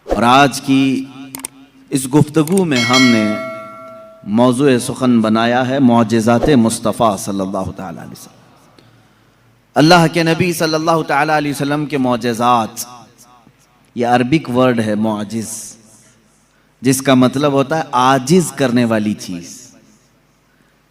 اور آج کی اس گفتگو میں ہم نے موضوع سخن بنایا ہے معجزات مصطفیٰ صلی اللہ تعالی علیہ وسلم۔ اللہ کے نبی صلی اللہ تعالی علیہ وسلم کے معجزات، یہ عربک ورڈ ہے معجز، جس کا مطلب ہوتا ہے عاجز کرنے والی چیز،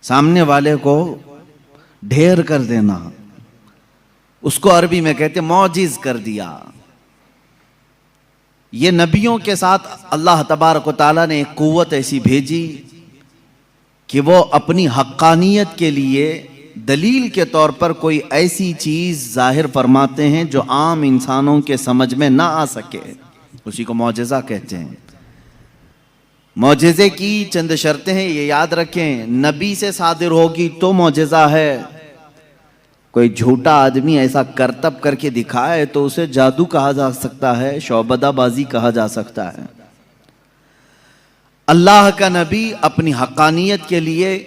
سامنے والے کو ڈھیر کر دینا، اس کو عربی میں کہتے ہیں معجز کر دیا۔ یہ نبیوں کے ساتھ اللہ تبارک و تعالیٰ نے ایک قوت ایسی بھیجی کہ وہ اپنی حقانیت کے لیے دلیل کے طور پر کوئی ایسی چیز ظاہر فرماتے ہیں جو عام انسانوں کے سمجھ میں نہ آ سکے، اسی کو معجزہ کہتے ہیں۔ معجزے کی چند شرطیں ہیں، یہ یاد رکھیں، نبی سے صادر ہوگی تو معجزہ ہے۔ کوئی جھوٹا آدمی ایسا کرتب کر کے دکھائے تو اسے جادو کہا جا سکتا ہے، شعبدہ بازی کہا جا سکتا ہے۔ اللہ کا نبی اپنی حقانیت کے لیے،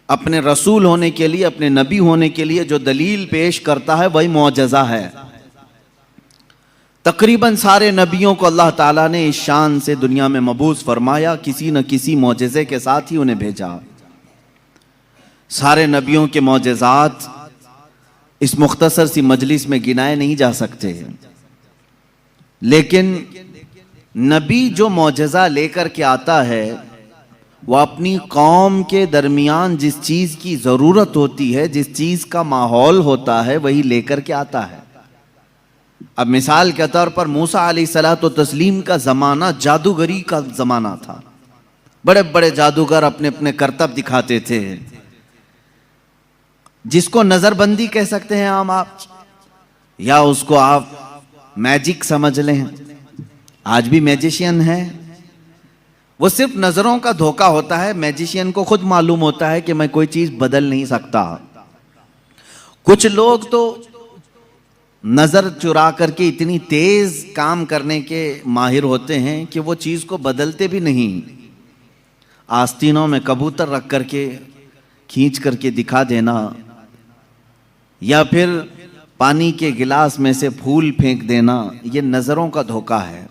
اپنے رسول ہونے کے لیے، اپنے نبی ہونے کے لیے جو دلیل پیش کرتا ہے وہی معجزہ ہے۔ تقریباً سارے نبیوں کو اللہ تعالیٰ نے اس شان سے دنیا میں مبعوث فرمایا، کسی نہ کسی معجزے کے ساتھ ہی انہیں بھیجا۔ سارے نبیوں کے معجزات اس مختصر سی مجلس میں گنائے نہیں جا سکتے، لیکن نبی جو معجزہ لے کر کے آتا ہے وہ اپنی قوم کے درمیان جس چیز کی ضرورت ہوتی ہے، جس چیز کا ماحول ہوتا ہے، وہی لے کر کے آتا ہے۔ اب مثال کے طور پر موسیٰ علیہ الصلوۃ والتسلیم کا زمانہ جادوگری کا زمانہ تھا، بڑے بڑے جادوگر اپنے اپنے کرتب دکھاتے تھے، جس کو نظر بندی کہہ سکتے ہیں عام آپ، یا اس کو آپ میجک سمجھ لیں۔ آج بھی میجیشین ہے، وہ صرف نظروں کا دھوکہ ہوتا ہے۔ میجیشین کو خود معلوم ہوتا ہے کہ میں کوئی چیز بدل نہیں سکتا۔ کچھ لوگ تو نظر چرا کر کے اتنی تیز کام کرنے کے ماہر ہوتے ہیں کہ وہ چیز کو بدلتے بھی نہیں۔ آستینوں میں کبوتر رکھ کر کے کھینچ کر کے دکھا دینا، یا پھر پانی کے گلاس میں سے پھول پھینک دینا، یہ نظروں کا دھوکہ ہے،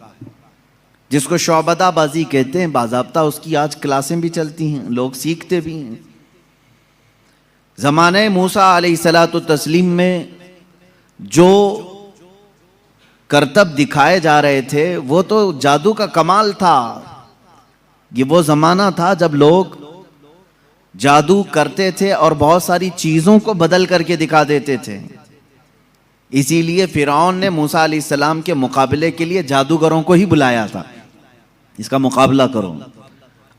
جس کو شعبدہ بازی کہتے ہیں۔ باضابطہ اس کی آج کلاسیں بھی چلتی ہیں، لوگ سیکھتے بھی ہیں۔ زمانہ موسیٰ علیہ الصلوۃ والتسلیم میں جو کرتب دکھائے جا رہے تھے وہ تو جادو کا کمال تھا۔ یہ وہ زمانہ تھا جب لوگ جادو کرتے تھے اور بہت ساری چیزوں کو بدل کر کے دکھا دیتے تھے۔ اسی لیے فرعون نے موسیٰ علیہ السلام کے مقابلے کے لیے جادوگروں کو ہی بلایا تھا، اس کا مقابلہ کرو۔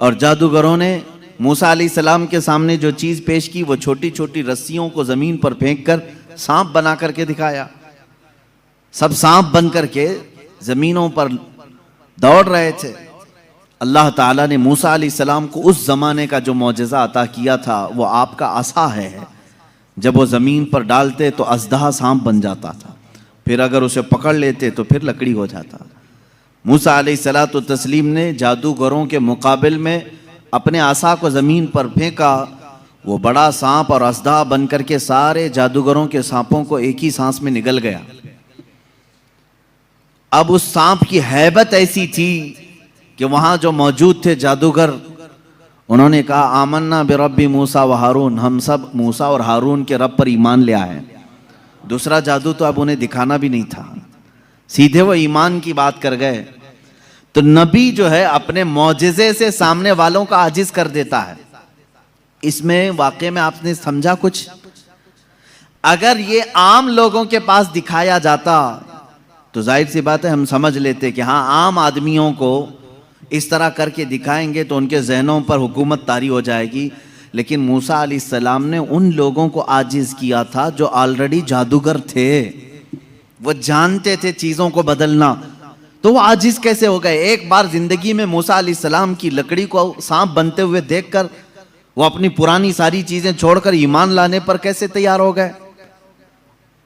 اور جادوگروں نے موسیٰ علیہ السلام کے سامنے جو چیز پیش کی وہ چھوٹی چھوٹی رسیوں کو زمین پر پھینک کر سانپ بنا کر کے دکھایا۔ سب سانپ بن کر کے زمینوں پر دوڑ رہے تھے۔ اللہ تعالیٰ نے موسیٰ علیہ السلام کو اس زمانے کا جو معجزہ عطا کیا تھا وہ آپ کا عصا ہے۔ جب وہ زمین پر ڈالتے تو اژدہا سانپ بن جاتا تھا، پھر اگر اسے پکڑ لیتے تو پھر لکڑی ہو جاتا۔ موسیٰ علیہ الصلوۃ والتسلیم نے جادوگروں کے مقابل میں اپنے عصا کو زمین پر پھینکا، وہ بڑا سانپ اور اژدہا بن کر کے سارے جادوگروں کے سانپوں کو ایک ہی سانس میں نگل گیا۔ اب اس سانپ کی ہیبت ایسی تھی کہ وہاں جو موجود تھے جادوگر، انہوں نے کہا آمنا برب موسیٰ و ہارون، ہم سب موسیٰ اور ہارون کے رب پر ایمان لے آئے۔ دوسرا جادو تو اب انہیں دکھانا بھی نہیں تھا، سیدھے وہ ایمان کی بات کر گئے۔ تو نبی جو ہے اپنے معجزے سے سامنے والوں کا عاجز کر دیتا ہے۔ اس میں واقعے میں آپ نے سمجھا کچھ؟ اگر یہ عام لوگوں کے پاس دکھایا جاتا تو ظاہر سی بات ہے ہم سمجھ لیتے کہ ہاں عام آدمیوں کو اس طرح کر کے دکھائیں گے تو ان کے ذہنوں پر حکومت طاری ہو جائے گی۔ لیکن موسیٰ علیہ السلام نے ان لوگوں کو عاجز کیا تھا جو آلریڈی جادوگر تھے، وہ جانتے تھے چیزوں کو بدلنا، تو وہ عاجز کیسے ہو گئے؟ ایک بار زندگی میں موسیٰ علیہ السلام کی لکڑی کو سانپ بنتے ہوئے دیکھ کر وہ اپنی پرانی ساری چیزیں چھوڑ کر ایمان لانے پر کیسے تیار ہو گئے؟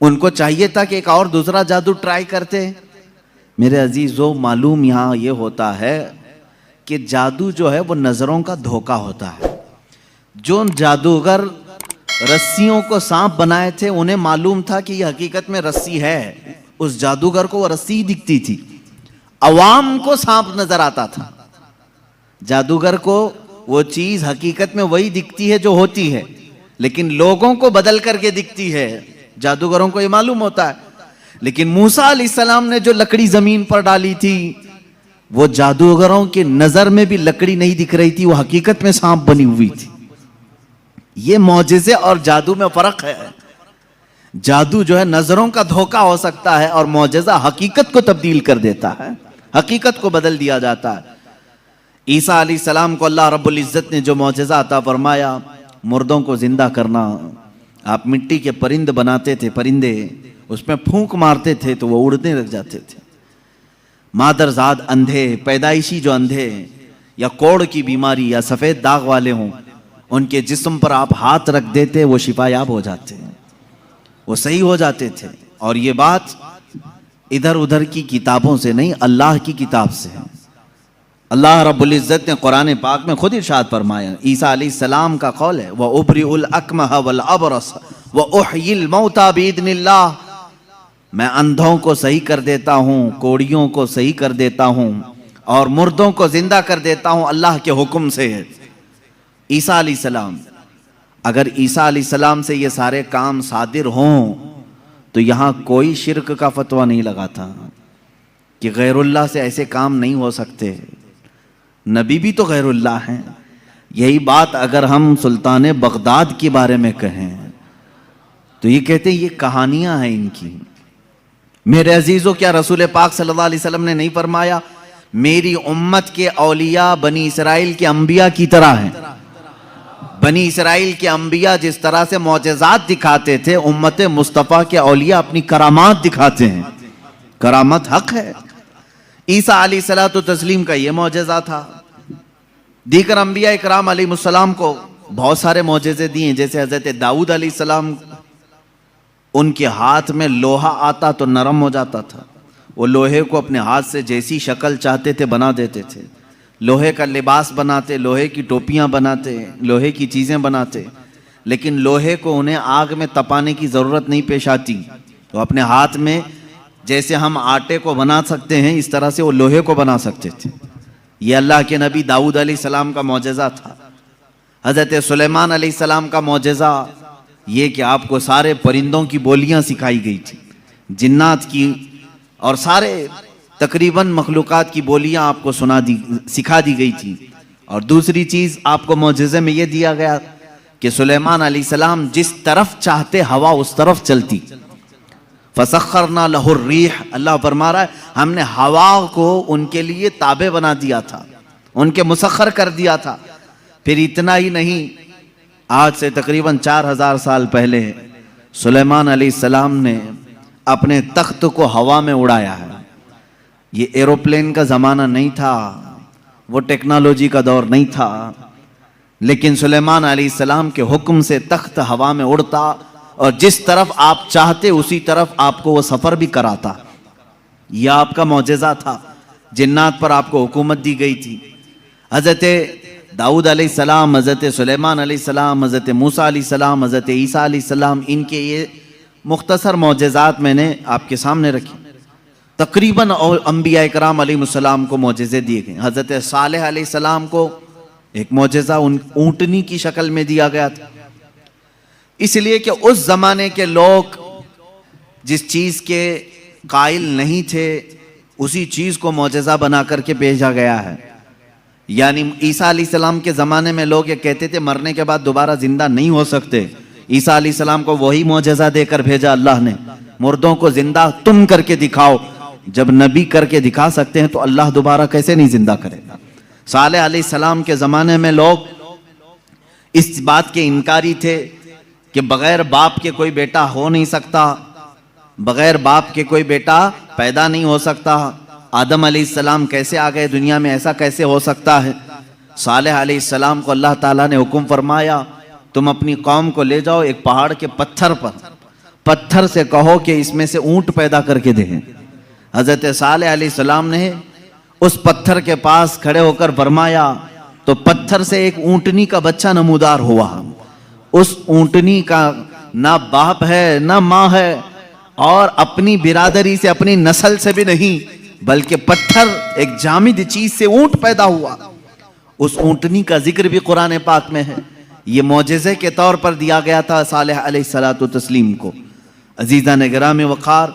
ان کو چاہیے تھا کہ ایک اور دوسرا جادو ٹرائی کرتے۔ میرے عزیزو، معلوم یہاں یہ ہوتا ہے کہ جادو جو ہے وہ نظروں کا دھوکہ ہوتا ہے۔ جو جادوگر رسیوں کو سانپ بنائے تھے انہیں معلوم تھا کہ یہ حقیقت میں رسی ہے، اس جادوگر کو وہ رسی دکھتی تھی۔ عوام کو سانپ نظر آتا تھا، جادوگر کو وہ چیز حقیقت میں وہی دکھتی ہے جو ہوتی ہے، لیکن لوگوں کو بدل کر کے دکھتی ہے، جادوگروں کو یہ معلوم ہوتا ہے۔ لیکن موسیٰ علیہ السلام نے جو لکڑی زمین پر ڈالی تھی، وہ جادوگروں کی نظر میں بھی لکڑی نہیں دکھ رہی تھی، وہ حقیقت میں سانپ بنی ہوئی تھی۔ یہ معجزے اور جادو میں فرق ہے۔ جادو جو ہے نظروں کا دھوکہ ہو سکتا ہے، اور معجزہ حقیقت کو تبدیل کر دیتا ہے، حقیقت کو بدل دیا جاتا ہے۔ عیسیٰ علیہ السلام کو اللہ رب العزت نے جو معجزہ عطا فرمایا، مردوں کو زندہ کرنا، آپ مٹی کے پرند بناتے تھے، پرندے اس میں پھونک مارتے تھے تو وہ اڑنے لگ جاتے تھے۔ مادرزاد اندھے، پیدائشی جو اندھے یا کوڑ کی بیماری یا سفید داغ والے ہوں، ان کے جسم پر آپ ہاتھ رکھ دیتے، وہ شفا یاب ہو جاتے ہیں، وہ صحیح ہو جاتے تھے۔ اور یہ بات ادھر ادھر کی کتابوں سے نہیں، اللہ کی کتاب سے ہے۔ اللہ رب العزت نے قرآن پاک میں خود ارشاد فرمایا، عیسیٰ علیہ السلام کا قول ہے، وَأُبْرِئُ الْأَكْمَحَ وَالْأَبْرَصَ وَأُحْيِي الْمَوْتَى بِإِذْنِ اللَّهِ، میں اندھوں کو صحیح کر دیتا ہوں، کوڑیوں کو صحیح کر دیتا ہوں، اور مردوں کو زندہ کر دیتا ہوں اللہ کے حکم سے۔ عیسیٰ علیہ السلام، اگر عیسیٰ علیہ السلام سے یہ سارے کام صادر ہوں تو یہاں کوئی شرک کا فتویٰ نہیں لگا تھا کہ غیر اللہ سے ایسے کام نہیں ہو سکتے، نبی بھی تو غیر اللہ ہیں۔ یہی بات اگر ہم سلطان بغداد کے بارے میں کہیں تو یہ کہتے ہیں یہ کہانیاں ہیں ان کی۔ میرے عزیزو، کیا رسول پاک صلی اللہ علیہ وسلم نے نہیں فرمایا میری امت کے اولیاء بنی اسرائیل کے انبیاء کی طرح ہیں؟ بنی اسرائیل کے انبیاء جس طرح سے معجزات دکھاتے تھے، امت مصطفیٰ کے اولیاء اپنی کرامات دکھاتے ہیں۔ کرامت حق ہے۔ عیسیٰ علیہ الصلوۃ والتسلیم کا یہ معجزہ تھا۔ دیگر انبیاء اکرام علیہ السلام کو بہت سارے معجزے دیے، جیسے حضرت داؤد علیہ السلام، ان کے ہاتھ میں لوہا آتا تو نرم ہو جاتا تھا، وہ لوہے کو اپنے ہاتھ سے جیسی شکل چاہتے تھے بنا دیتے تھے، لوہے کا لباس بناتے، لوہے کی ٹوپیاں بناتے، لوہے کی چیزیں بناتے، لیکن لوہے کو انہیں آگ میں تپانے کی ضرورت نہیں پیش آتی، تو اپنے ہاتھ میں جیسے ہم آٹے کو بنا سکتے ہیں اس طرح سے وہ لوہے کو بنا سکتے تھے۔ یہ اللہ کے نبی داؤد علیہ السلام کا معجزہ تھا۔ حضرت سلیمان علیہ السلام کا معجزہ یہ کہ آپ کو سارے پرندوں کی بولیاں سکھائی گئی تھی، جنات کی اور سارے تقریباً مخلوقات کی بولیاں آپ کو سکھا دی گئی تھی۔ اور دوسری چیز آپ کو معجزے میں یہ دیا گیا کہ سلیمان علیہ السلام جس طرف چاہتے ہوا اس طرف چلتی۔ فَسَخَّرْنَا لَهُ الرِّيحَ، اللہ فرما رہا ہے ہم نے ہوا کو ان کے لیے تابع بنا دیا تھا، ان کے مسخر کر دیا تھا۔ پھر اتنا ہی نہیں، آج سے تقریباً 4000 سال پہلے سلیمان علیہ السلام نے اپنے تخت کو ہوا میں اڑایا ہے۔ یہ ایروپلین کا زمانہ نہیں تھا، وہ ٹیکنالوجی کا دور نہیں تھا، لیکن سلیمان علیہ السلام کے حکم سے تخت ہوا میں اڑتا اور جس طرف آپ چاہتے اسی طرف آپ کو وہ سفر بھی کراتا۔ یہ آپ کا معجزہ تھا۔ جنات پر آپ کو حکومت دی گئی تھی۔ حضرت داؤد علیہ السلام، حضرت سلیمان علیہ السلام، حضرت موسیٰ علیہ السلام، حضرت عیسیٰ علیہ السلام، ان کے یہ مختصر معجزات میں نے آپ کے سامنے رکھی۔ تقریباً انبیاء اکرام علیہ السلام کو معجزے دیے گئے۔ حضرت صالح علیہ السلام کو ایک معجزہ اونٹنی کی شکل میں دیا گیا تھا، اس لیے کہ اس زمانے کے لوگ جس چیز کے قائل نہیں تھے اسی چیز کو معجزہ بنا کر کے بھیجا گیا ہے۔ یعنی عیسیٰ علیہ السلام کے زمانے میں لوگ یہ کہتے تھے مرنے کے بعد دوبارہ زندہ نہیں ہو سکتے، عیسیٰ علیہ السلام کو وہی معجزہ دے کر بھیجا اللہ نے، مردوں کو زندہ تم کر کے دکھاؤ۔ جب نبی کر کے دکھا سکتے ہیں تو اللہ دوبارہ کیسے نہیں زندہ کرے گا۔ صالح علیہ السلام کے زمانے میں لوگ اس بات کے انکاری تھے کہ بغیر باپ کے کوئی بیٹا ہو نہیں سکتا، بغیر باپ کے کوئی بیٹا پیدا نہیں ہو سکتا، آدم علیہ السلام کیسے آ گئے دنیا میں، ایسا کیسے ہو سکتا ہے۔ صالح علیہ السلام کو اللہ تعالیٰ نے حکم فرمایا تم اپنی قوم کو لے جاؤ ایک پہاڑ کے پتھر سے کہو کہ اس میں سے اونٹ پیدا کر کے دیں۔ حضرت صالح علیہ السلام نے اس پتھر کے پاس کھڑے ہو کر فرمایا تو پتھر سے ایک اونٹنی کا بچہ نمودار ہوا۔ اس اونٹنی کا نہ باپ ہے نہ ماں ہے اور اپنی برادری سے اپنی نسل سے بھی نہیں، بلکہ پتھر ایک جامد چیز سے اونٹ پیدا ہوا. اس اونٹنی کا ذکر بھی قرآن پاک میں ہے. یہ معجزے کے طور پر دیا گیا تھا صالح علیہ السلام کو. عزیزان گرامی وقار،